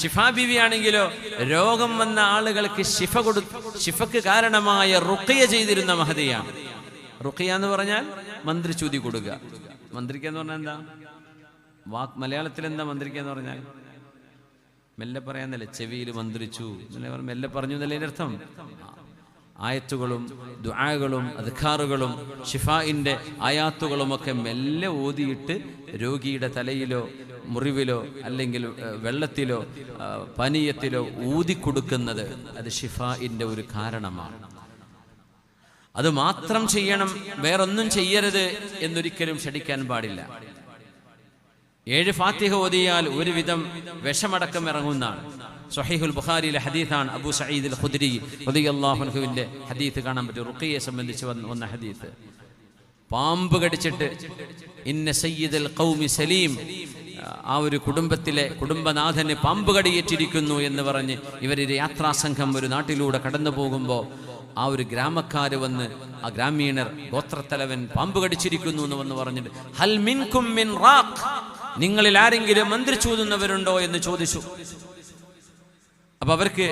ഷിഫാ ബീവി ആണെങ്കിലോ രോഗം വന്ന ആളുകൾക്ക് ഷിഫക്ക് കാരണമായ റുഖിയ ചെയ്തിരുന്ന മഹദിയാണ്. റുഖിയ എന്ന് പറഞ്ഞാൽ മന്ത്രിച്ചൂതി കൊടുക്കുക. മന്ത്രിക്കുക എന്ന് പറഞ്ഞാൽ എന്താ? മലയാളത്തിൽ എന്താ മന്ത്രിക്കുക എന്ന് പറഞ്ഞാൽ? മെല്ലെ പറയാന്നല്ലേ, ചെവിയിൽ മന്ത്രിച്ചു മെല്ലെ പറഞ്ഞു എന്നല്ലേ അർത്ഥം. ആയത്തുകളും ദുആകളും അദ്കാറുകളും ഷിഫാഇന്റെ ആയാത്തുകളുമൊക്കെ മെല്ലെ ഓതിയിട്ട് രോഗിയുടെ തലയിലോ മുറിവിലോ അല്ലെങ്കിൽ വെള്ളത്തിലോ പനീയത്തിലോ ഊതിക്കൊടുക്കുന്നത് അത് ഷിഫാഇന്റെ ഒരു കാരണമാണ്. അത് മാത്രം ചെയ്യണം, വേറൊന്നും ചെയ്യരുത് എന്നൊരിക്കലും ക്ഷണിക്കാൻ പാടില്ല. 7 ഫാത്തിഹ ഓതിയാൽ ഒരുവിധം വിഷമടക്കം ഇറങ്ങുന്നതാണ്. സ്വഹീഹുൽ ബുഖാരിയിലെ ഹദീസാണ്. അബൂ സഈദ് അൽ ഖുദ്രി റളിയല്ലാഹു അൻഹുവിന്റെ ഹദീസ് കാണാൻ പറ്റും. റുഖിയെ സംബന്ധിച്ച് വന്ന ഹദീസ്. പാമ്പ് കടിച്ചിട്ട് ഇന്ന സയ്യിദൽ ഖൗമി സലീം, ആ ഒരു കുടുംബനാഥന് പാമ്പ് കടിയേറ്റിരിക്കുന്നു എന്ന് പറഞ്ഞ് ഇവരൊരു യാത്രാസംഘം ഒരു നാട്ടിലൂടെ കടന്നു പോകുമ്പോൾ ആ ഒരു ഗ്രാമക്കാര് വന്ന്, ആ ഗ്രാമീണർ ഗോത്രത്തലവൻ പാമ്പ് കടിച്ചിരിക്കുന്നു എന്ന് വന്ന് പറഞ്ഞിട്ട് ഹൽ മിൻകും മിൻ റാഖ്, നിങ്ങളിൽ ആരെങ്കിലും മന്ത്രിച്ചൂതുന്നവരുണ്ടോ എന്ന് ചോദിച്ചു. അപ്പൊ അവർക്ക്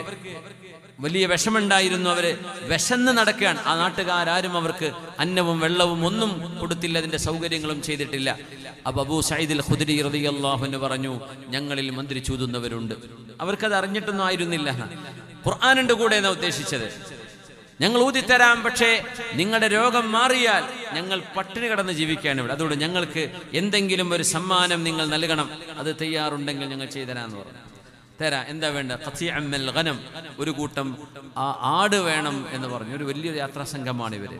വലിയ വിഷമുണ്ടായിരുന്നു. അവര് വിശന്ന് നടക്കുകയാണ്. ആ നാട്ടുകാരും അവർക്ക് അന്നവും വെള്ളവും ഒന്നും കൊടുത്തില്ല, അതിന്റെ സൗകര്യങ്ങളും ചെയ്തിട്ടില്ല. അപ്പൊ അബൂ സഈദ് അൽ ഖുദ്രി റളിയല്ലാഹു അൻഹു പറഞ്ഞു, ഞങ്ങളിൽ മന്ത്രിച്ചൂതുന്നവരുണ്ട്. അവർക്കത് അറിഞ്ഞിട്ടൊന്നും ആയിരുന്നില്ല. ഖുർആനിന്റെ കൂടെ എന്നാ ഉദ്ദേശിച്ചത്. ഞങ്ങൾ ഊതിത്തരാം, പക്ഷേ നിങ്ങളുടെ രോഗം മാറിയാൽ ഞങ്ങൾ പട്ടിണി കിടന്ന് ജീവിക്കുകയാണ് ഇവിടെ. അതുകൊണ്ട് ഞങ്ങൾക്ക് എന്തെങ്കിലും ഒരു സമ്മാനം നിങ്ങൾ നൽകണം. അത് തയ്യാറുണ്ടെങ്കിൽ ഞങ്ങൾ ചെയ്തരാന്ന് പറഞ്ഞു. തരാ, എന്താ വേണ്ട? ഖതീഅം മിനൽ ഗനം, ഒരു കൂട്ടം ആട് വേണം എന്ന് പറഞ്ഞു. ഒരു വലിയൊരു യാത്രാ സംഘമാണ് ഇവര്.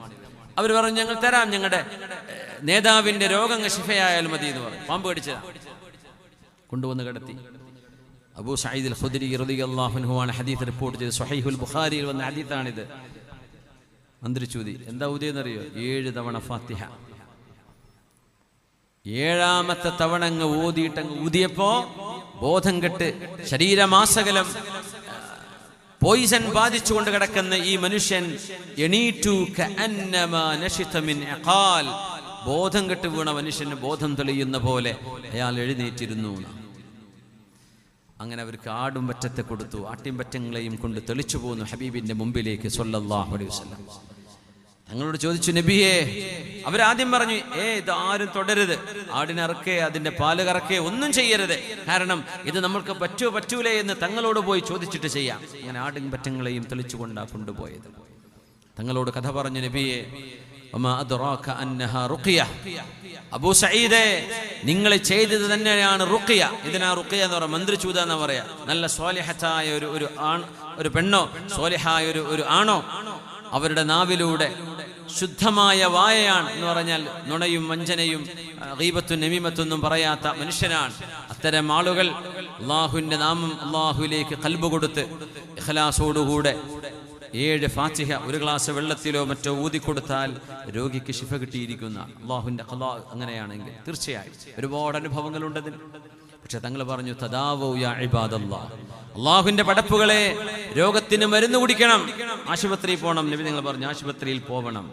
അവർ പറഞ്ഞു, ഞങ്ങൾ തരാം, ഞങ്ങളുടെ നേതാവിന്റെ രോഗം ശിഫയായാൽ മതി എന്ന് പറഞ്ഞു. പാമ്പ് കടിച്ചതാ, കൊണ്ടുവന്ന് കിടത്തി. അബൂ സഈദ് അൽ ഖുദ്രി റളിയല്ലാഹു അൻഹു ആണ് ഹദീസ് റിപ്പോർട്ട് ചെയ്തത്. സ്വഹീഹുൽ ബുഖാരിയിൽ വന്ന ഹദീസാണിത്. മന്ത്രിച്ചൂതി എന്താ ഊതിയെന്നറിയോ? 7 തവണ ഫാത്തിഹ. 7ാമത്തെ തവണ അങ്ങ് ഊതിയിട്ടങ്ങ് ഊതിയപ്പോ ബോധം കെട്ട് ശരീരമാസകലം പോയിസൺ ബാധിച്ചുകൊണ്ട് കിടക്കുന്ന ഈ മനുഷ്യൻ എണീറ്റു. കഅന്നമാ നശിത മിൻ ഇഖാൽ, ബോധം കെട്ട് വീണ മനുഷ്യന് ബോധം തെളിയുന്ന പോലെ അയാൾ എഴുന്നേറ്റിരുന്നു. അങ്ങനെ അവർക്ക് ആടും പറ്റത്തെ കൊടുത്തു. ആട്ടിൻപറ്റങ്ങളെയും കൊണ്ട് തെളിച്ചു പോന്നു ഹബീബിന്റെ മുമ്പിലേക്ക് സ്വല്ലല്ലാഹു അലൈഹി വസല്ലം. ഞങ്ങളോട് ചോദിച്ചു, നബിയേ, അവരാദ്യം പറഞ്ഞു, ഇത് ആരും തുടരുത്, ആടിനിറക്കേ അതിന്റെ പാല് കറക്കേ ഒന്നും ചെയ്യരുത്, കാരണം ഇത് നമ്മൾക്ക് പറ്റൂലേ എന്ന് തങ്ങളോട് പോയി ചോദിച്ചിട്ട് ചെയ്യാം. അങ്ങനെ ആടിൻപറ്റങ്ങളെയും തെളിച്ചുകൊണ്ടാ കൊണ്ടുപോയത്. തങ്ങളോട് കഥ പറഞ്ഞു, നബിയേ, വമാ അദ്റാക അന്നഹാ റുഖിയ, അബൂ സഈദേ, നിങ്ങൾ ചെയ്തത് തന്നെയാണ് റുഖിയ. ഇതിനാ റുഖിയ എന്ന് പറയാം, മന്ത്രിച്ചൂത എന്ന് പറയാ. നല്ല സ്വാലിഹത്തായ ഒരു പെണ്ണോ സ്വാലിഹായ ഒരു ആണോ അവരുടെ നാവിലൂടെ ശുദ്ധമായ വായയാണ് എന്ന് പറഞ്ഞാൽ നുണയും വഞ്ചനയും ഗീബത്തും നമീമത്തൊന്നും പറയാത്ത മനുഷ്യനാണ്. അത്തരം ആളുകൾ അള്ളാഹുവിന്റെ നാമം അള്ളാഹുവിലേക്ക് ഖൽബ് കൊടുത്ത് ഇഖ്ലാസോടുകൂടെ 7 ഫാത്തിഹ ഒരു ഗ്ലാസ് വെള്ളത്തിലോ മറ്റോ ഊതിക്കൊടുത്താൽ രോഗിക്ക് ശിഫ കിട്ടിയിരിക്കുന്ന അള്ളാഹുവിന്റെ ഖലാ. അങ്ങനെയാണെങ്കിൽ തീർച്ചയായും ഒരുപാട് അനുഭവങ്ങളുണ്ടതിൽ. പക്ഷെ തങ്ങൾ പറഞ്ഞു, തദാവൂ യാ ഇബാദല്ലാഹ്, അള്ളാഹുവിന്റെ പടപ്പുകളെ, രോഗത്തിന് മരുന്ന് കുടിക്കണം, ആശുപത്രിയിൽ പോകണം. നബി നിങ്ങൾ പറഞ്ഞു, ആശുപത്രിയിൽ പോകണം,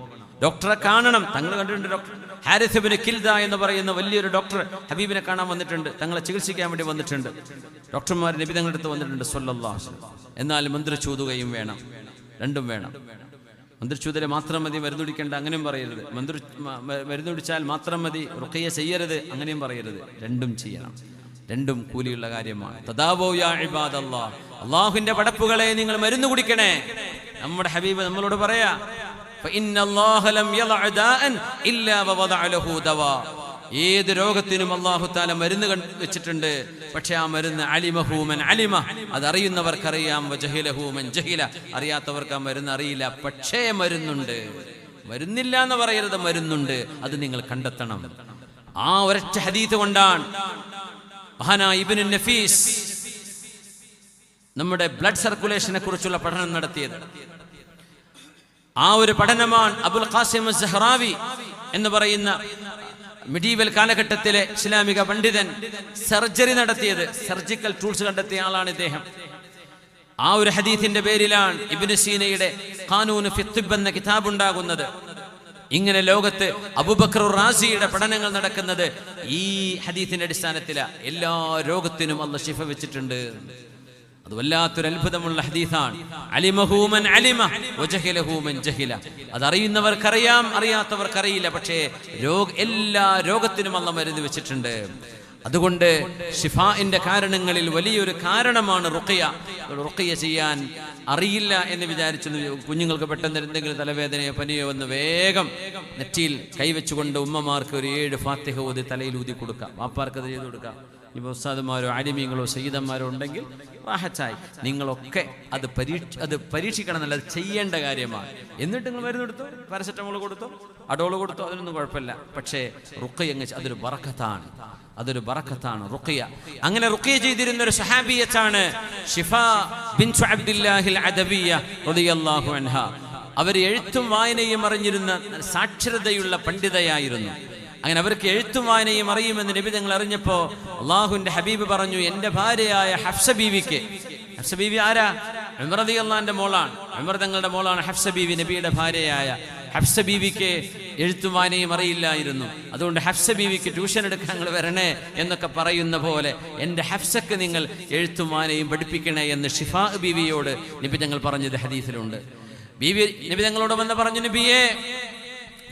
ഡോക്ടറെ കാണണം. തങ്ങൾ കണ്ടിട്ടുണ്ട്. ഡോക്ടർ ഹാരിസ് ഇബ്നു കിൽദ എന്ന് പറയുന്ന വലിയൊരു ഡോക്ടർ ഹബീബിനെ കാണാൻ വന്നിട്ടുണ്ട്. തങ്ങളെ ചികിത്സിക്കാൻ വേണ്ടി വന്നിട്ടുണ്ട്. ഡോക്ടർമാർ നബി തങ്ങളുടെ അടുത്ത് വന്നിട്ടുണ്ട് സ്വല്ലല്ലാഹു അലൈഹി വസല്ലം. എന്നാൽ മന്ത്രിച്ചൂതുകയും വേണം, രണ്ടും വേണം. മന്ത്രിച്ചൂതലെ മാത്രം മതി, മരുന്നുടിക്കേണ്ട, അങ്ങനെയും പറയരുത്. മരുന്നുടിച്ചാൽ മാത്രം മതി, റുഖിയ ചെയ്യരുത്, അങ്ങനെയും പറയരുത്. രണ്ടും ചെയ്യണം, രണ്ടും കൂലിയുള്ള കാര്യമാണ്. തദാവൂ യാ ഇബാദല്ലാഹ്, അല്ലാഹുവിന്റെ പടപ്പുകളെ നിങ്ങൾ മരുന്ന് കുടിക്കണേ. നമ്മുടെ ഹബീബ് നമ്മളോട് പറയാ, ഫഇന്നല്ലാഹ ലം യളഅ ദാഅൻ ഇല്ലാ വവദഅ ലഹു ദവാ, ഏത് രോഗത്തിനും അല്ലാഹു തആല മരുന്ന് വെച്ചിട്ടുണ്ട്. പക്ഷെ ആ മരുന്ന് അലിമഹു മൻ അലിമ, അതറിയുന്നവർക്കറിയാം, വജഹിലഹു മൻ ജഹില, അറിയാത്തവർക്ക് ആ മരുന്ന് അറിയില്ല. പക്ഷേ മരുന്നുണ്ട്, മരുന്നില്ല എന്ന് പറയരുത്, മരുന്നുണ്ട്, അത് നിങ്ങൾ കണ്ടെത്തണം. ആ ഒരൊറ്റ ഹദീസ് കൊണ്ടാണ് മഹാനായ ഇബ്നു നഫീസ് നമ്മുടെ ബ്ലഡ് സർക്കുലേഷനെ കുറിച്ചുള്ള പഠനം നടത്തിയത്. ആ ഒരു പഠനമാണ് അബുൽ ഖാസിം അസ്സഹ്റാവി എന്ന് പറയുന്ന മിഡീവൽ കാലഘട്ടത്തിലെ ഇസ്ലാമിക പണ്ഡിതൻ സർജറി നടത്തിയത്. സർജിക്കൽ ടൂൾസ് കണ്ടെത്തിയ ആളാണ് ഇദ്ദേഹം. ആ ഒരു ഹദീസിന്റെ പേരിലാണ് ഇബ്നു സീനയുടെ ഖാനൂൻ ഫി തിബ് എന്ന കിതാബ് ഉണ്ടാകുന്നത്. ഇങ്ങനെ ലോകത്ത് അബൂബക്കർ റാസിയുടെ പഠനങ്ങൾ നടക്കുന്നത് ഈ ഹദീസിന്റെ അടിസ്ഥാനത്തിലാണ്. എല്ലാ രോഗത്തിനും അല്ലാഹ് ശിഫ വെച്ചിട്ടുണ്ട്. അത് വല്ലാത്തൊരു അത്ഭുതമുള്ള ഹദീസാണ്. അലിമഹു മൻ അലിമ വജഹിലഹു മൻ ജഹില. അതറിയുന്നവർക്കറിയാം, അറിയാത്തവർക്കറിയില്ല. പക്ഷേ എല്ലാ രോഗത്തിനും അല്ലാഹ് മരുന്ന് വെച്ചിട്ടുണ്ട്. അതുകൊണ്ട് ഷിഫാഇന്റെ കാരണങ്ങളിൽ വലിയൊരു കാരണമാണ് റുഖിയ. റുഖിയ ചെയ്യാൻ അറിയില്ല എന്ന് വിചാരിച്ചു കുഞ്ഞുങ്ങൾക്ക് പെട്ടെന്ന് എന്തെങ്കിലും തലവേദനയോ പനിയോ വന്ന് വേഗം നെറ്റിയിൽ കൈവച്ചുകൊണ്ട് ഉമ്മമാർക്ക് ഒരു 7 ഫാത്തിഹ ഓതി തലയിൽ ഊതി കൊടുക്കാം. വാപ്പാർക്ക് അത് ചെയ്ത് കൊടുക്കാം. ഇപ്പോൾ ഉസ്താദുമാരോ ആലിമീങ്ങളോ സയ്യിദന്മാരോ ഉണ്ടെങ്കിൽ റാഹത്തായി. നിങ്ങളൊക്കെ അത് പരീക്ഷിക്കണം എന്നല്ല, അത് ചെയ്യേണ്ട കാര്യമാണ്. എന്നിട്ട് നിങ്ങൾ മരുന്ന് കൊടുത്തോ, പാരസെറ്റമോൾ കൊടുത്തോ, അഡോള് കൊടുത്തോ, അതിനൊന്നും കുഴപ്പമില്ല. പക്ഷേ റുഖിയ അതൊരു ബറക്കത്താണ്, അതൊരു ബറക്കത്താണ് റുഖിയ. അങ്ങനെ റുഖിയ ചെയ്തിരുന്ന ഒരു സഹാബിയത്താണ് ഷിഫാ ബിൻതു അബ്ദില്ലാഹിൽ അദവിയ്യ റളിയല്ലാഹു അൻഹ. അവർ എഴുത്തും വായനയും അറിഞ്ഞിരുന്ന സാക്ഷരതയുള്ള പണ്ഡിതയായിരുന്നു. അങ്ങനെ അവർക്ക് എഴുത്തും വായനയും അറിയുമെന്ന് നബി തങ്ങൾ അറിഞ്ഞപ്പോൾ അള്ളാഹുവിന്റെ ഹബീബ് പറഞ്ഞു, എൻ്റെ ഭാര്യയായ ഹഫ്സ ബീവിക്ക്. ഹഫ്സ ബീവി ആരാ? ഉമർ റളിയല്ലാഹുവിന്റെ മോളാണ്. ഉമർ തങ്ങളുടെ മോളാണ് ഹഫ്സ ബീവി. നബിയുടെ ഭാര്യയായ ഹഫ്സ ബീവിക്ക് എഴുത്തും വായനയും അറിയില്ലായിരുന്നു. അതുകൊണ്ട് ഹഫ്സ ബീവിക്ക് ട്യൂഷൻ എടുക്കാൻ നിങ്ങൾ വരണേ എന്നൊക്കെ പറയുന്ന പോലെ എൻ്റെ ഹഫ്സക്ക് നിങ്ങൾ എഴുത്തും വായനയും പഠിപ്പിക്കണേ എന്ന് ഷിഫാ ബീവിയോട് നബി തങ്ങൾ പറഞ്ഞത് ഹദീസിലുണ്ട്. ബീവി നബി തങ്ങളോട് വന്ന് പറഞ്ഞു, നബിയേ,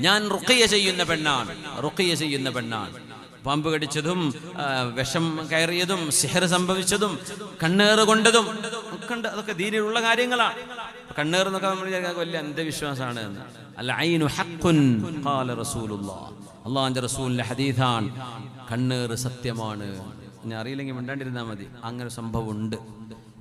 ഞാൻ റുഖിയ ചെയ്യുന്ന പെണ്ണാണ്, റുഖിയ ചെയ്യുന്ന പെണ്ണാണ്. പാമ്പ് കടിച്ചതും വിഷം കയറിയതും സിഹർ സംഭവിച്ചതും കണ്ണേറ് കൊണ്ടതും ഒക്കെ ഉണ്ട്. അതൊക്കെ ദീനിലുള്ള കാര്യങ്ങളാണ്. കണ്ണേറ് എന്നൊക്കെ നമ്മൾ വലിയ അന്ധവിശ്വാസമാണ് എന്ന്. അൽ ഐനു ഹഖ്ഖുൻ ഖാല റസൂലുള്ളാഹ്. അല്ലാഹുവിന്റെ റസൂലിന്റെ ഹദീസാണ്, കണ്ണേറ് സത്യമാണ്. ഇനി അറിയില്ലെങ്കിൽ മിണ്ടാണ്ടിരുന്നാൽ മതി. അങ്ങനെ സംഭവം ഉണ്ട്.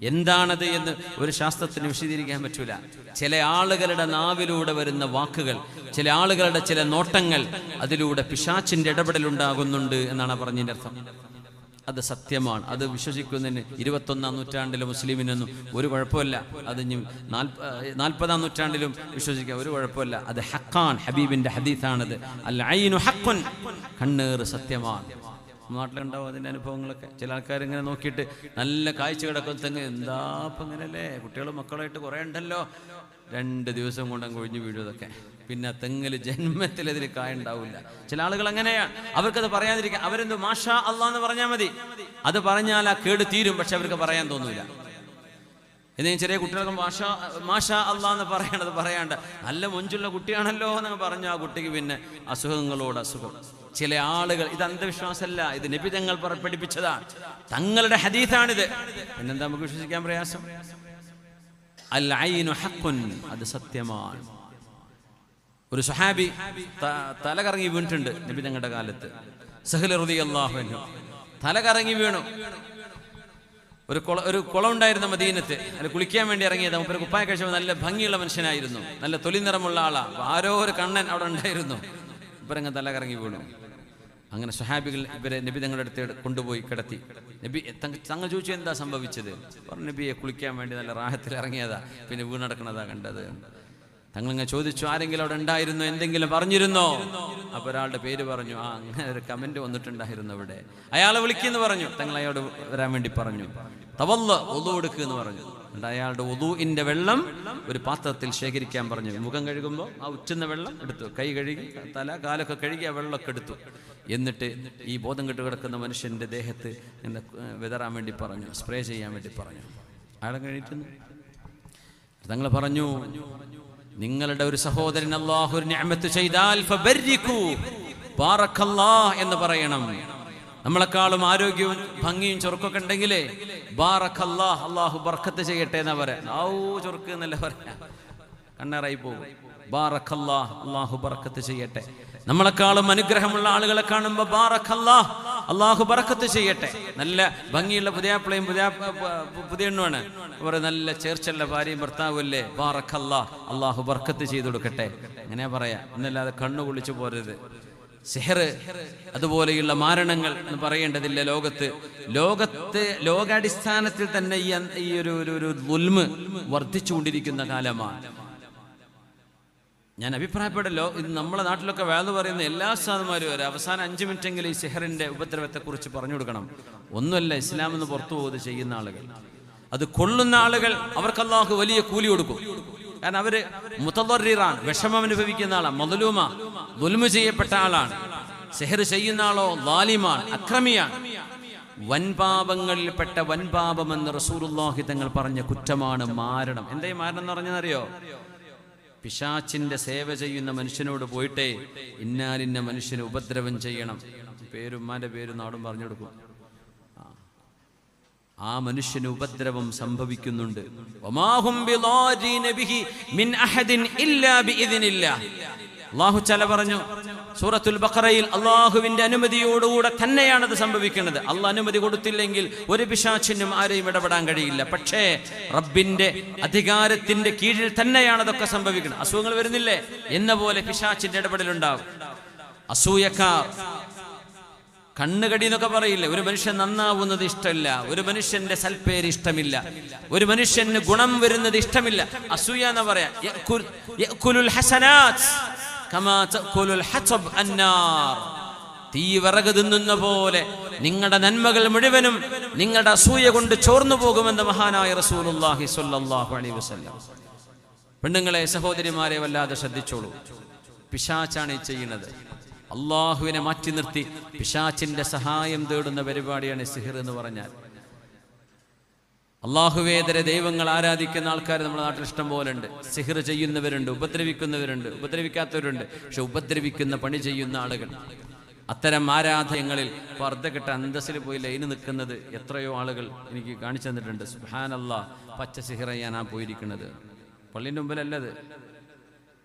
എന്താണത് എന്ന് ഒരു ശാസ്ത്രത്തിന് വിശദീകരിക്കാൻ പറ്റൂല. ചില ആളുകളുടെ നാവിലൂടെ വരുന്ന വാക്കുകൾ, ചില ആളുകളുടെ ചില നോട്ടങ്ങൾ, അതിലൂടെ പിശാചിന്റെ ഇടപെടൽ ഉണ്ടാകുന്നുണ്ട് എന്നാണ് പറഞ്ഞതിന്റെ അർത്ഥം. അത് സത്യമാണ്. അത് വിശ്വസിക്കുന്നതിന് 21-ാം നൂറ്റാണ്ടിലെ മുസ്ലിമിനൊന്നും ഒരു കുഴപ്പമില്ല. അത് 40-ാം നൂറ്റാണ്ടിലും വിശ്വസിക്കാൻ ഒരു കുഴപ്പമില്ല. അത് ഹഖാൻ, ഹബീബിന്റെ ഹദീസാണത്. അൽ ഐനു ഹഖ്ഖുൻ, കണ്ണേറ് സത്യമാണ്. നാട്ടിലുണ്ടാവും അതിൻ്റെ അനുഭവങ്ങളൊക്കെ. ചില ആൾക്കാർ ഇങ്ങനെ നോക്കിയിട്ട് നല്ല കാഴ്ച കിടക്കും, തെങ്ങ് എന്താ ഇപ്പം ഇങ്ങനെയല്ലേ, കുട്ടികളും മക്കളായിട്ട് കുറേ ഉണ്ടല്ലോ, 2 ദിവസം കൊണ്ടങ്ങ് ഒഴിഞ്ഞു വീഴുന്നതൊക്കെ. പിന്നെ തെങ്ങിൽ ജന്മത്തിൽ അതിൽ കായ ഉണ്ടാവില്ല. ചില ആളുകൾ അങ്ങനെയാണ്. അവർക്കത് പറയാതിരിക്കാം. അവരെന്ത് മാഷാ അല്ലാ എന്ന് പറഞ്ഞാൽ മതി. അത് പറഞ്ഞാൽ ആ കേട് തീരും. പക്ഷെ അവർക്ക് പറയാൻ തോന്നൂല. എന്തെങ്കിലും ചെറിയ കുട്ടികൾക്ക് മാഷാ അല്ലാ എന്ന് പറയാണ്ട് നല്ല മൊഞ്ചുള്ള കുട്ടിയാണല്ലോ എന്നങ്ങ് പറഞ്ഞു ആ കുട്ടിക്ക് പിന്നെ അസുഖങ്ങളോട് അസുഖം. ചില ആളുകൾ, ഇത് അന്ധവിശ്വാസമല്ല, ഇത് നബി തങ്ങൾ പഠിപ്പിച്ചതാണ്, തങ്ങളുടെ ഹദീസാണിത്. പിന്നെന്താ നമുക്ക് വിശ്വസിക്കാൻ പ്രയാസം? അൽ ഐനു ഹഖ്ഖുൻ, അത് സത്യമാണ്. ഒരു സ്വഹാബി തലകറങ്ങി വീണിട്ടുണ്ട് നബി തങ്ങളുടെ കാലത്ത്. സഹൽ റളിയല്ലാഹു അൻഹു തലകറങ്ങി വീണു. ഒരു കുളം ഉണ്ടായിരുന്ന മദീനത്ത്, അത് കുളിക്കാൻ വേണ്ടി ഇറങ്ങിയത്. മുപ്പര് കുപ്പായ കഴിച്ചപ്പോൾ നല്ല ഭംഗിയുള്ള മനുഷ്യനായിരുന്നു, നല്ല തൊലി നിറമുള്ള ആളാ. ആരോ ഒരു കണ്ണൻ അവിടെ ഉണ്ടായിരുന്നു. ഇവരങ്ങ് തലകറങ്ങി വീണു. അങ്ങനെ സ്വഹാബികൾ ഇവരെ നബി തങ്ങളുടെ അടുത്ത് കൊണ്ടുപോയി കിടത്തി. നബി തങ്ങൾ ചോദിച്ചു, എന്താ സംഭവിച്ചത്? പറഞ്ഞു, നബിയെ കുളിക്കാൻ വേണ്ടി നല്ല റാഹത്തിൽ ഇറങ്ങിയതാ, പിന്നെ വീണടക്കണതാ കണ്ടത്. തങ്ങളിങ്ങനെ ചോദിച്ചു, ആരെങ്കിലും അവിടെ ഉണ്ടായിരുന്നോ, എന്തെങ്കിലും പറഞ്ഞിരുന്നോ? അപ്പൊ ഒരാളുടെ പേര് പറഞ്ഞു. അങ്ങനെ ഒരു കമന്റ് വന്നിട്ടുണ്ടായിരുന്നു അവിടെ. അയാളെ വിളിക്കുന്നു പറഞ്ഞു. തങ്ങൾ അയാളോട് വരാൻ വേണ്ടി പറഞ്ഞു. തവല്ല, ഒളു എടുക്കുന്ന് പറഞ്ഞു. എന്നിട്ട് അയാളുടെ ഒളുവിന്റെ വെള്ളം ഒരു പാത്രത്തിൽ ശേഖരിക്കാൻ പറഞ്ഞു. മുഖം കഴുകുമ്പോൾ ആ ഉറ്റുന്ന വെള്ളം എടുത്തു, കൈ കഴുകി, തല കാലൊക്കെ കഴുകി ആ വെള്ളമൊക്കെ എടുത്തു. എന്നിട്ട് ഈ ബോധം കെട്ട് കിടക്കുന്ന മനുഷ്യന്റെ ദേഹത്ത് വിതറാൻ വേണ്ടി പറഞ്ഞു, സ്പ്രേ ചെയ്യാൻ വേണ്ടി പറഞ്ഞു. അയാളെ കഴിക്കുന്നു. തങ്ങൾ പറഞ്ഞു, നിങ്ങളുടെ ഒരു സഹോദരൻ അല്ലാഹു ഒരു നിഅമത്ത് ചെയ്താൽ ഫബർരികൂ ബാറക്കല്ലാഹ് എന്ന് പറയണം. നമ്മളെക്കാളും ആരോഗ്യവും ഭംഗിയും ചൊറുക്കൊക്കെ ഉണ്ടെങ്കിലേ ബാറക്കല്ലാഹ്, അല്ലാഹു ബർക്കത്ത് ചെയ്യട്ടെ എന്നാ പറയാ. ചൊറുക്ക് എന്നല്ല പറയാ, കണ്ണേറായി പോകും. ബാറക്കല്ലാഹ്, അല്ലാഹു ബർക്കത്ത് ചെയ്യട്ടെ. നമ്മളെക്കാളും അനുഗ്രഹമുള്ള ആളുകളെ കാണുമ്പോൾ ബാറക്കല്ലാഹ്, അല്ലാഹു ബർക്കത്ത് ചെയ്യട്ടെ. നല്ല ഭംഗിയുള്ള പുതിയാപ്പിളയും പുതിയ എണ്ണുമാണ്, അവർ നല്ല ചേർച്ചയുള്ള ഭാര്യയും ഭർത്താവും അല്ലേ, ബാറക്കല്ലാഹ്, അല്ലാഹു ബർക്കത്ത് ചെയ്തു കൊടുക്കട്ടെ. അങ്ങനെ പറയാ, എന്നല്ലാതെ കണ്ണു കുളിച്ചു പോരരുത്. സിഹർ അതുപോലെയുള്ള മാരണങ്ങൾ എന്ന് പറയേണ്ടതില്ല. ലോകാടിസ്ഥാനത്തിൽ തന്നെ ഈ ഒരു ദുൽമ് വർദ്ധിച്ചുകൊണ്ടിരിക്കുന്ന കാലമാണ്. ഞാൻ അഭിപ്രായപ്പെടല്ലോ, ഇത് നമ്മളെ നാട്ടിലൊക്കെ വേദ പറയുന്ന എല്ലാ ഉസ്താദുമാരും വരെ അവസാനം 5 മിനിറ്റെങ്കിലും ഈ സിഹറിന്റെ ഉപദ്രവത്തെക്കുറിച്ച് പറഞ്ഞു കൊടുക്കണം. ഒന്നുമല്ല, ഇസ്ലാം എന്ന് പുറത്തു പോകുന്നത് ചെയ്യുന്ന ആളുകൾ, അത് കൊള്ളുന്ന ആളുകൾ, അവർക്ക് അല്ലാഹു വലിയ കൂലി കൊടുക്കും. കാരണം അവര് മുതദർറിറാണ്, വിഷമം അനുഭവിക്കുന്ന ആളാണ്, മദ്ലൂമ, ദുൽമു ചെയ്യപ്പെട്ട ആളാണ്. സിഹർ ചെയ്യുന്ന ആളോ ളാലിമാണ്, അക്രമിയാണ്. വൻപാപങ്ങളിൽപ്പെട്ട വൻപാപമെന്ന് റസൂലുള്ളാഹി തങ്ങൾ പറഞ്ഞ കുറ്റമാണ് മാരണം. എന്തേ മാരണം എന്ന് പറഞ്ഞറിയോ? പിശാചിന്റെ സേവ ചെയ്യുന്ന മനുഷ്യനോട് പോയിട്ടേ ഇന്നാലിന്ന മനുഷ്യന് ഉപദ്രവം ചെയ്യണം, പേരുമ്മാന്റെ പേരും നാടും പറഞ്ഞു കൊടുക്കും. ആ മനുഷ്യന് ഉപദ്രവം സംഭവിക്കുന്നുണ്ട്. അല്ലാഹു തആല പറഞ്ഞു സൂറത്തുൽ ബഖറയിൽ, അള്ളാഹുവിന്റെ അനുമതിയോടുകൂടെ തന്നെയാണ് അത് സംഭവിക്കുന്നത്. അള്ളാഹ് അനുമതി കൊടുത്തില്ലെങ്കിൽ ഒരു പിശാചിനും ആരെയും ഇടപെടാൻ കഴിയില്ല. പക്ഷേ റബ്ബിന്റെ അധികാരത്തിന്റെ കീഴിൽ തന്നെയാണ് അതൊക്കെ സംഭവിക്കുന്നത്. അസുഖങ്ങൾ വരുന്നില്ലേ എന്ന പോലെ പിശാചിന്റെ ഇടപെടലുണ്ടാവും. അസൂയക്കാർ, കണ്ണുകടി എന്നൊക്കെ പറയില്ലേ, ഒരു മനുഷ്യൻ നന്നാവുന്നത് ഇഷ്ടമില്ല, ഒരു മനുഷ്യന്റെ സൽപ്പേര് ഇഷ്ടമില്ല, ഒരു മനുഷ്യന് ഗുണം വരുന്നത് ഇഷ്ടമില്ല. അസൂയ എന്ന് പറയാ. തീ വിറക് തിന്നുന്ന പോലെ നിങ്ങളുടെ നന്മകൾ മുഴുവനും നിങ്ങളുടെ അസൂയ കൊണ്ട് ചോർന്നു പോകുമെന്ന് മഹാനായ റസൂലുള്ളാഹി സ്വല്ലല്ലാഹു അലൈഹി വസല്ലം. പെണ്ണുങ്ങളെ, സഹോദരിമാരെ വല്ലാതെ ശ്രദ്ധിച്ചോളൂ. പിശാചാണ് ഈ ചെയ്യുന്നത്. അള്ളാഹുവിനെ മാറ്റി നിർത്തി പിശാചിന്റെ സഹായം തേടുന്ന പരിപാടിയാണ് സിഹിർ എന്ന് പറഞ്ഞാൽ. അള്ളാഹുവേതര ദൈവങ്ങൾ ആരാധിക്കുന്ന ആൾക്കാർ നമ്മുടെ നാട്ടിൽ ഇഷ്ടം പോലെ ഉണ്ട്. സിഹിർ ചെയ്യുന്നവരുണ്ട്, ഉപദ്രവിക്കുന്നവരുണ്ട്, ഉപദ്രവിക്കാത്തവരുണ്ട്. പക്ഷെ ഉപദ്രവിക്കുന്ന പണി ചെയ്യുന്ന ആളുകൾ, അത്തരം ആരാധനകളിൽ പർദ്ദക്കെട്ട അന്തസ്സിൽ പോയി ലൈന് നിൽക്കുന്നത് എത്രയോ ആളുകൾ എനിക്ക് കാണിച്ചു തന്നിട്ടുണ്ട്. സുബ്ഹാനല്ലാഹ്, പച്ച സിഹിർ ചെയ്യാനാ പോയിരിക്കുന്നത്. പള്ളിൻ്റെ മുമ്പിലല്ലത്.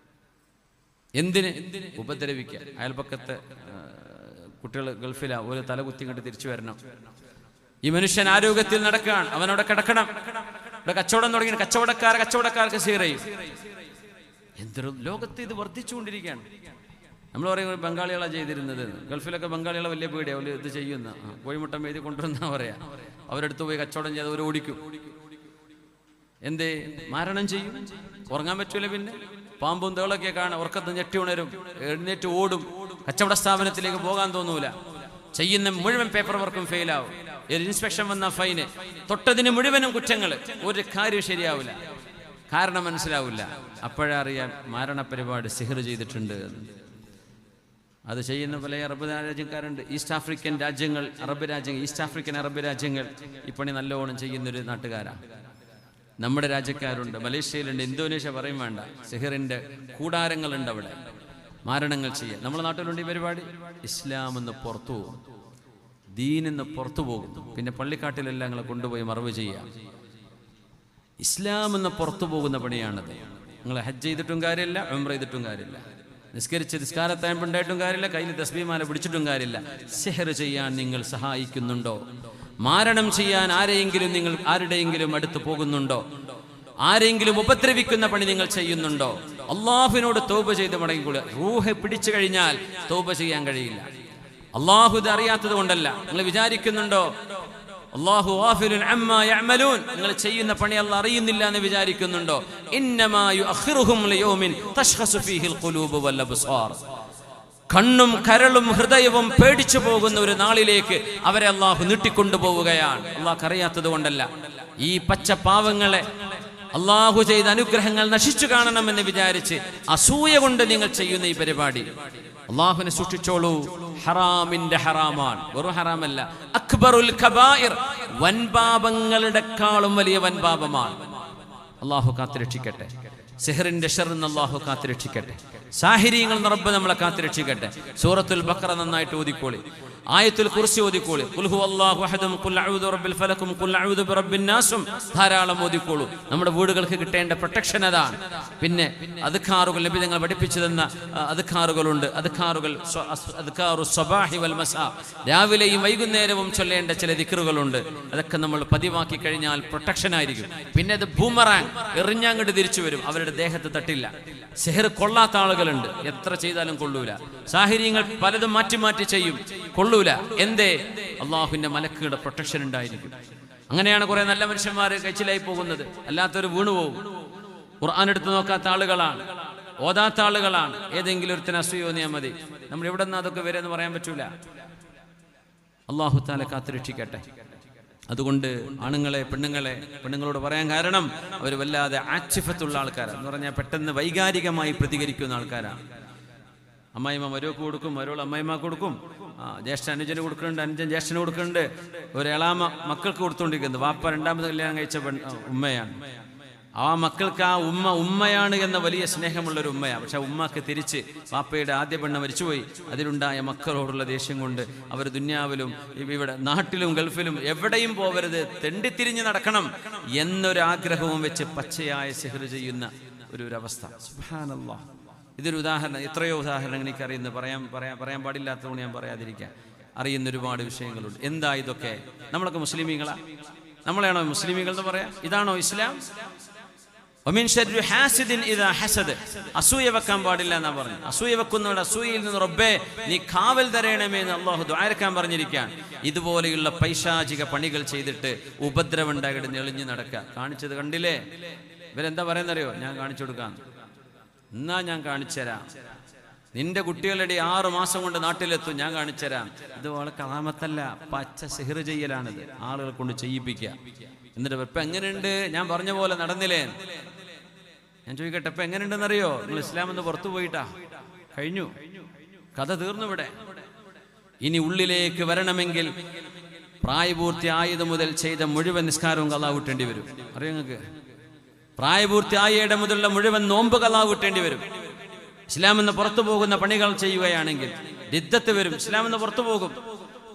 എന്തിന്? ഉപദ്രവിക്കുക. അയൽപക്കത്തെ കുട്ടികൾ ഗൾഫിലാ, ഒരു തല കുത്തി കണ്ട് തിരിച്ചു വരണം. ഈ മനുഷ്യൻ ആരോഗ്യത്തിൽ നടക്കുകയാണ്, അവനവിടെ കിടക്കണം. ഇവിടെ കച്ചവടം തുടങ്ങി, കച്ചവടക്കാർക്ക് സിഹിർ ചെയ്യും. എന്തൊരു ലോകത്ത് ഇത് വർദ്ധിച്ചുകൊണ്ടിരിക്കുകയാണ്. നമ്മൾ പറയും ബംഗാളികളാണ് ചെയ്തിരുന്നത്. ഗൾഫിലൊക്കെ ബംഗാളികളെ വലിയ പേടിയാണ്, ഇത് ചെയ്യുന്ന കോഴിമുട്ടം എഴുതി കൊണ്ടുവന്നാ പറയാ. അവരെടുത്ത് പോയി കച്ചവടം ചെയ്ത് അവർ ഓടിക്കും. എന്തേ? മാരണം ചെയ്യും. ഉറങ്ങാൻ പറ്റൂല. പിന്നെ പാമ്പും തേളൊക്കെ കാണാം, ഉറക്കത്ത് ഞെട്ടി ഉണരും, എഴുന്നേറ്റ് ഓടും. കച്ചവട സ്ഥാപനത്തിലേക്ക് പോകാൻ തോന്നൂല. ചെയ്യുന്ന മുഴുവൻ പേപ്പർ വർക്കും ഫെയിലാവും. ഒരു ഇൻസ്പെക്ഷൻ വന്ന ഫൈന്, തൊട്ടതിന് മുഴുവനും കുറ്റങ്ങൾ. ഒരു കാര്യം ശരിയാവില്ല, കാരണം മനസ്സിലാവില്ല. അപ്പോഴറിയാൻ മാരണ പരിപാടി സിഹിർ ചെയ്തിട്ടുണ്ട്. അത് ചെയ്യുന്ന പല അറബ് രാജ്യക്കാരുണ്ട്. ഈസ്റ്റ് ആഫ്രിക്കൻ രാജ്യങ്ങൾ, ഈസ്റ്റ് ആഫ്രിക്കൻ അറബ് രാജ്യങ്ങൾ ഈ പണി നല്ലോണം ചെയ്യുന്നൊരു നാട്ടുകാരാണ്. നമ്മുടെ രാജ്യക്കാരുണ്ട്, മലേഷ്യയിലുണ്ട്, ഇന്തോനേഷ്യ പറയും വേണ്ട. സിഹിറിന്റെ കൂടാരങ്ങളുണ്ട് അവിടെ, മാരണങ്ങൾ ചെയ്യാൻ. നമ്മുടെ നാട്ടിലുണ്ട് ഈ പരിപാടി. ഇസ്ലാം എന്ന് പുറത്തു പോകും, ദീനിന്ന് പുറത്തു പോകും. പിന്നെ പള്ളിക്കാട്ടിലെല്ലാം ഞങ്ങളെ കൊണ്ടുപോയി മറവ് ചെയ്യാം. ഇസ്ലാം എന്ന് പുറത്തു പോകുന്ന പണിയാണത്. നിങ്ങൾ ഹജ്ജ് ചെയ്തിട്ടും കാര്യമില്ല, ഉംറ ചെയ്തിട്ടും കാര്യമില്ല, നിസ്കാരത്തായമ്പുണ്ടായിട്ടും കാര്യമില്ല, കയ്യിൽ തസ്ബീഹ് പിടിച്ചിട്ടും കാര്യമില്ല. സിഹർ ചെയ്യാൻ നിങ്ങൾ സഹായിക്കുന്നുണ്ടോ? മാരണം ചെയ്യാൻ നിങ്ങൾ ആരുടെയെങ്കിലും അടുത്ത് പോകുന്നുണ്ടോ? ആരെങ്കിലും ഉപദ്രവിക്കുന്ന പണി നിങ്ങൾ ചെയ്യുന്നുണ്ടോ? അള്ളാഹുവിനോട് തൗബ ചെയ്ത് മടങ്ങിക്കൊള്ളുക. റൂഹ് പിടിച്ചു കഴിഞ്ഞാൽ തൗബ ചെയ്യാൻ കഴിയില്ല. അള്ളാഹു ഇത് അറിയാത്തത് കൊണ്ടല്ല. നിങ്ങൾ വിചാരിക്കുന്നുണ്ടോ അല്ലാഹു ഗാഫിലുൻ അമ്മാ യഅമലൂൻ, നിങ്ങൾ ചെയ്യുന്ന പണി അല്ലാഹു അറിയുന്നില്ല എന്ന് വിചാരിക്കുന്നുണ്ടോ? ഇന്നമാ യുഅഖിറുഹും ലിയൗമിൻ തശ്ഖസു ഫീഹിൽ ഖുലൂബു വൽ അബ്സാർ, കണ്ണും കരളും ഹൃദയവും പേടിച്ചു പോകുന്ന ഒരു നാളിലേക്ക് അവരെ അള്ളാഹു നീട്ടിക്കൊണ്ടുപോവുകയാണ്. അള്ളാഹ് അറിയാത്തത് കൊണ്ടല്ല. ഈ പച്ച പാവങ്ങളെ അള്ളാഹു ചെയ്ത അനുഗ്രഹങ്ങൾ നശിച്ചു കാണണമെന്ന് വിചാരിച്ച് അസൂയ കൊണ്ട് നിങ്ങൾ ചെയ്യുന്ന ഈ പരിപാടി, അള്ളാഹുവിനെ സൂക്ഷിച്ചോളൂ. ഹറാമിന്റെ ഹറാമാണ്, വെറും ഹറാമല്ല, അക്ബറുൽ കബായിർ, വൻപാപങ്ങളുടെക്കാളും വലിയ വൻപാപമാണ്. അള്ളാഹു കാത്തുരക്ഷിക്കട്ടെ. സിഹറിന്റെ ഷർറിൽ അള്ളാഹു കാത്തുരക്ഷിക്കട്ടെ. സാഹിര്യങ്ങൾ റബ്ബ് നമ്മളെ കാത്തുരക്ഷിക്കട്ടെ. സൂറത്തുൽ ബഖറ നന്നായിട്ട് ഓതിക്കോളി, ആയത്തുൽ കുർസി ഓതിക്കോളി, ഖുൽ ഹുവല്ലാഹു അഹദും ഖുൽ അഊദു ബിറബ്ബിൽ ഫലക്കും ഖുൽ അഊദു ബിറബ്ബിൻ നാസും ധാരാളം ഓതിക്കോളൂ. നമ്മുടെ വീടുകൾക്ക് കിട്ടേണ്ട പ്രൊട്ടക്ഷൻ അതാണ്. പിന്നെ അദ്കാറുകൾ, നബി തങ്ങൾ പഠിപ്പിച്ചു തന്ന അദ്കാറുകളുണ്ട്. അദ്കാറു സ്വബാഹി വൽ മസാ, രാവിലെയും വൈകുന്നേരവും ചൊല്ലേണ്ട ചില ദിക്റുകളുണ്ട്. അതൊക്കെ നമ്മൾ പതിവാക്കി കഴിഞ്ഞാൽ പ്രൊട്ടക്ഷൻ ആയിരിക്കും. പിന്നെ അത് ബൂമറാങ്, എറിഞ്ഞാങ്ങോട്ട് തിരിച്ചു വരും, അവരുടെ ദേഹത്ത് തട്ടില്ല. സിഹർ കൊള്ളാത്ത ആളുകളുണ്ട്, എത്ര ചെയ്താലും കൊള്ളൂല. സാഹിര്യങ്ങൾ പലതും മാറ്റി മാറ്റി ചെയ്യും, കൊള്ളൂല. എന്തേ? അള്ളാഹുവിന്റെ മലക്കുകളുടെ പ്രൊട്ടക്ഷൻ ഉണ്ടായിരിക്കും. അങ്ങനെയാണ് കുറെ നല്ല മനുഷ്യന്മാർ കഴിച്ചിലായി പോകുന്നത്. അല്ലാത്തൊരു വീണുപോകും. ഖുർആൻ എടുത്ത് നോക്കാത്ത ആളുകളാണ്, ഓതാത്ത ആളുകളാണ്. ഏതെങ്കിലും ഒരുത്തിന് അസൂയ തോന്നിയാൽ മതി. നമ്മൾ എവിടെ നിന്ന് അതൊക്കെ വരെ എന്ന് പറയാൻ പറ്റൂല. അള്ളാഹു തആല കാത്തുരക്ഷിക്കട്ടെ. അതുകൊണ്ട് ആണുങ്ങളെ പെണ്ണുങ്ങളോട് പറയാൻ കാരണം അവർ വല്ലാതെ ആക്ഷിഫത്തുള്ള ആൾക്കാരാണ് എന്ന് പറഞ്ഞാൽ പെട്ടെന്ന് വൈകാരികമായി പ്രതികരിക്കുന്ന ആൾക്കാരാണ്. അമ്മായിമ്മ മരുവക്ക് കൊടുക്കും, മരുവൾ അമ്മായിമ്മക്ക് കൊടുക്കും, ജ്യേഷ്ഠ അനുജന് കൊടുക്കുന്നുണ്ട്, അനുജൻ ജ്യേഷ്ഠന് കൊടുക്കുന്നുണ്ട്, ഒരു എളാമ മക്കൾക്ക് കൊടുത്തുകൊണ്ടിരിക്കുന്നത്. വാപ്പ രണ്ടാമത് കല്യാണം കഴിച്ച ഉമ്മയാണ്. ആ മക്കൾക്ക് ആ ഉമ്മയാണ് എന്ന വലിയ സ്നേഹമുള്ളൊരു ഉമ്മയാണ്. പക്ഷെ ഉമ്മക്ക് തിരിച്ച് വാപ്പയുടെ ആദ്യ പെണ്ണ് മരിച്ചുപോയി. അതിലുണ്ടായ മക്കളോടുള്ള ദേഷ്യം കൊണ്ട് അവർ ദുന്യാവിലും ഇവിടെ നാട്ടിലും ഗൾഫിലും എവിടെയും പോവരുത്, തെണ്ടിത്തിരിഞ്ഞ് നടക്കണം എന്നൊരാഗ്രഹവും വെച്ച് പച്ചയായ സിഹ്ർ ചെയ്യുന്ന ഒരവസ്ഥ. സുബ്ഹാനല്ലാഹ്. ഇതൊരു ഉദാഹരണം. എത്രയോ ഉദാഹരണങ്ങൾ എനിക്കറിയുന്നു. പറയാൻ പാടില്ലാത്തതുകൊണ്ട് ഞാൻ പറയാതിരിക്കാം. അറിയുന്ന ഒരുപാട് വിഷയങ്ങളുണ്ട്. എന്താ ഇതൊക്കെ? നമ്മളൊക്കെ മുസ്ലിമീങ്ങളാ? നമ്മളെയാണോ മുസ്ലിമീങ്ങൾ എന്ന് പറയാം? ഇതാണോ ഇസ്ലാം? അസൂയ വെക്കാൻ പാടില്ല എന്നാ പറഞ്ഞു. അസൂയ വെക്കുന്നവരുടെ അസൂയയിൽ നിന്ന് റബ്ബേ നീ കാവൽ തരയണമേ എന്ന് അള്ളാഹു ദുആരക്കാൻ പറഞ്ഞിരിക്കുകയാണ്. ഇതുപോലെയുള്ള പൈശാചിക പണികൾ ചെയ്തിട്ട് ഉപദ്രവം ഉണ്ടായിട്ട് ഞെളിഞ്ഞു നടക്കുക. കാണിച്ചത് കണ്ടില്ലേ? ഇവരെന്താ പറയുന്നറിയോ? ഞാൻ കാണിച്ചു കൊടുക്കാം, എന്നാ ഞാൻ കാണിച്ചുതരാം, നിന്റെ കുട്ടികളുടെ 6 മാസം കൊണ്ട് നാട്ടിലെത്തും, ഞാൻ കാണിച്ചുതരാം. ഇത് വളരെ കറാമത്തല്ല, പച്ച സിഹ്ർ ചെയ്യലാണിത്. ആളുകളെ കൊണ്ട് ചെയ്യിപ്പിക്കുക. എന്നിട്ട് ഇപ്പം എങ്ങനെയുണ്ട്? ഞാൻ പറഞ്ഞ പോലെ നടന്നില്ലേ? ഞാൻ ചോദിക്കട്ടെ, ഇപ്പം എങ്ങനെയുണ്ടെന്നറിയോ? നിങ്ങൾ ഇസ്ലാമെന്ന് പുറത്തു പോയിട്ടാ? കഴിഞ്ഞു, കഥ തീർന്നു ഇവിടെ. ഇനി ഉള്ളിലേക്ക് വരണമെങ്കിൽ പ്രായപൂർത്തിയായത് മുതൽ ചെയ്ത മുഴുവൻ നിസ്കാരവും ഖളാ വീട്ടേണ്ടി വരും. അറിയോ നിങ്ങൾക്ക്? പ്രായപൂർത്തിയായയുടെ മുതലുള്ള മുഴുവൻ നോമ്പ് ഖളാ വീട്ടേണ്ടി വരും. ഇസ്ലാമെന്ന് പുറത്തു പോകുന്ന പണികൾ ചെയ്യുകയാണെങ്കിൽ റിദ്ദത്ത് വരും. ഇസ്ലാമെന്ന് പുറത്തു പോകും.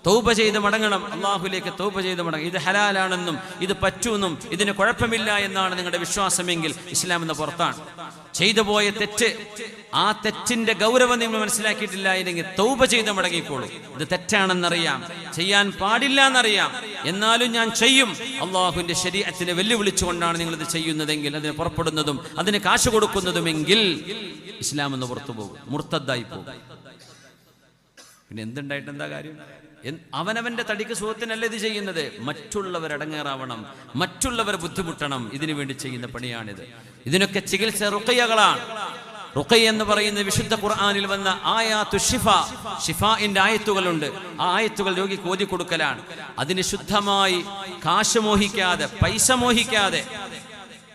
തൗബ ചെയ്ത് മടങ്ങണം, അള്ളാഹുലേക്ക് തൗബ ചെയ്ത് മടങ്ങണം. ഇത് ഹലാലാണെന്നും ഇത് പറ്റൂന്നും ഇതിന് കുഴപ്പമില്ല എന്നാണ് നിങ്ങളുടെ വിശ്വാസമെങ്കിൽ ഇസ്ലാം എന്ന പുറത്താണ്. ചെയ്തു പോയ തെറ്റ്, ആ തെറ്റിന്റെ ഗൗരവം നിങ്ങൾ മനസ്സിലാക്കിയിട്ടില്ല എങ്കിൽ തൗബ ചെയ്ത് മടങ്ങിക്കോളൂ. ഇത് തെറ്റാണെന്നറിയാം, ചെയ്യാൻ പാടില്ല എന്നറിയാം, എന്നാലും ഞാൻ ചെയ്യും. അള്ളാഹുവിന്റെ ശരീഅത്തിനെ വെല്ലുവിളിച്ചുകൊണ്ടാണ് നിങ്ങൾ ഇത് ചെയ്യുന്നതെങ്കിൽ, അതിന് പുറപ്പെടുന്നതും അതിന് കാശ് കൊടുക്കുന്നതുമെങ്കിൽ ഇസ്ലാം എന്ന് പുറത്തു പോകും, മുർത്തദ്ദായി പോകും. പിന്നെ എന്തുണ്ടായിട്ട് എന്താ കാര്യം? അവനവന്റെ തടിക്ക് സുഖത്തിനല്ല ഇത് ചെയ്യുന്നത്. മറ്റുള്ളവർ അടങ്ങേറാവണം, മറ്റുള്ളവർ ബുദ്ധിമുട്ടണം, ഇതിനു വേണ്ടി ചെയ്യുന്ന പണിയാണിത്. ഇതിനൊക്കെ ചികിത്സ റുഖയ്യകളാണ്. റുഖയ്യ എന്ന് പറയുന്ന വിശുദ്ധ ഖുർആനിൽ വന്ന ആയാത്തു ഷിഫ, ഷിഫാഇന്റെ ആയത്തുകളുണ്ട്. ആ ആയത്തുകൾ രോഗിക്ക് ഓതി കൊടുക്കലാണ്. അതിന് ശുദ്ധമായി കാശ് മോഹിക്കാതെ, പൈസ മോഹിക്കാതെ,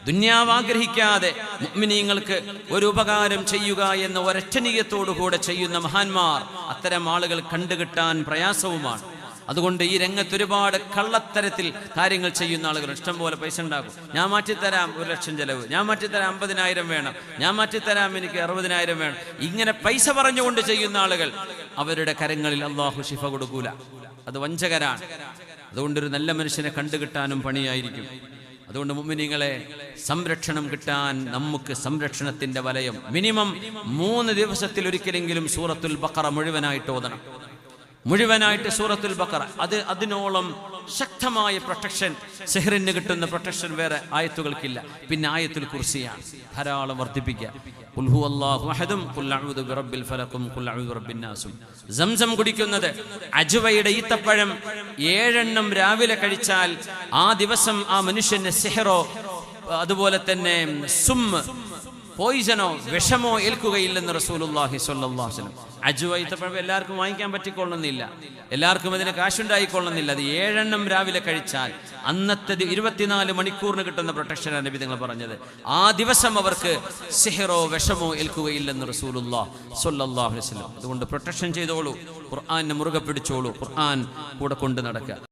ദുന്യാവ് ആഗ്രഹിക്കാതെ മുഅ്മിനീങ്ങൾക്ക് ഒരു ഉപകാരം ചെയ്യുക എന്ന ഒരൊറ്റ നിയ്യത്തോടുകൂടെ ചെയ്യുന്ന മഹാന്മാർ, അത്തരം ആളുകൾ കണ്ടുകിട്ടാൻ പ്രയാസവുമാണ്. അതുകൊണ്ട് ഈ രംഗത്ത് ഒരുപാട് കള്ളത്തരത്തിൽ കാര്യങ്ങൾ ചെയ്യുന്ന ആളുകൾ ഇഷ്ടം പോലെ പൈസ ഉണ്ടാക്കും. ഞാൻ മാറ്റിത്തരാം 1 ലക്ഷം ചെലവ്, ഞാൻ മാറ്റിത്തരാം 50,000 വേണം, ഞാൻ മാറ്റിത്തരാം എനിക്ക് 60,000 വേണം. ഇങ്ങനെ പൈസ പറഞ്ഞുകൊണ്ട് ചെയ്യുന്ന ആളുകൾ, അവരുടെ കരങ്ങളിൽ അള്ളാഹു ശിഫ കൊടുക്കൂല. അത് വഞ്ചകരാണ്. അതുകൊണ്ടൊരു നല്ല മനുഷ്യനെ കണ്ടുകിട്ടാനും പണിയായിരിക്കും. അതുകൊണ്ട് മുഅ്മിനീങ്ങളെ, സംരക്ഷണം കിട്ടാൻ നമുക്ക് സംരക്ഷണത്തിന്റെ വലയം മിനിമം 3 ദിവസത്തിൽ ഒരിക്കലെങ്കിലും സൂറത്തുൽ ബഖറ മുഴുവനായിട്ട് ഓതണം. മുഴുവനായിട്ട് സൂറത്തുൽ ബഖറ. അതിനോളം ശക്തമായ പ്രൊട്ടക്ഷൻ, സിഹ്റിന് കിട്ടുന്ന പ്രൊട്ടക്ഷൻ വേറെ ആയത്തുകൾക്കില്ല. പിന്നെ ആയത്തുൽ കുർസിയാണ്. ധാരാളം വർദ്ധിപ്പിക്കുക. ഖുൽ ഹുവല്ലാഹു അഹദും ഖുൽ അഊദു ബിറബ്ബിൽ ഫലഖും ഖുൽ അഊദു ബിറബ്ബിൻ നാസും. സംസം കുടിക്കുന്നത്, അജ്വയുടെ ഈത്തപ്പഴം 7 എണ്ണം രാവിലെ കഴിച്ചാൽ ആ ദിവസം ആ മനുഷ്യന് സിഹ്റോ അതുപോലെ തന്നെ പോയിസനോ വിഷമോ ഏൽക്കുകയില്ലെന്ന് റസൂലുള്ളാഹി സ്വല്ലല്ലാഹു അലൈഹി വസല്ലം. അജ്വ ഈത്തപ്പഴം എല്ലാവർക്കും വാങ്ങിക്കാൻ പറ്റിക്കൊള്ളുന്നില്ല, എല്ലാവർക്കും അതിന് കാശുണ്ടായിക്കൊള്ളുന്നില്ല. അത് 7 എണ്ണം രാവിലെ കഴിച്ചാൽ അന്നത്തെ 24 മണിക്കൂറിന് കിട്ടുന്ന പ്രൊട്ടക്ഷനാണ് നബി തങ്ങൾ പറഞ്ഞത്. ആ ദിവസം അവർക്ക് സിഹ്റോ വിഷമോ ഏൽക്കുകയില്ലെന്ന് റസൂലുള്ളാഹി സ്വല്ലല്ലാഹു അലൈഹി വസല്ലം. അതുകൊണ്ട് പ്രൊട്ടക്ഷൻ ചെയ്തോളൂ, ഖുർആനെ മുറുകെ പിടിച്ചോളൂ, ഖുർആൻ കൂടെ കൊണ്ട് നടക്കുക.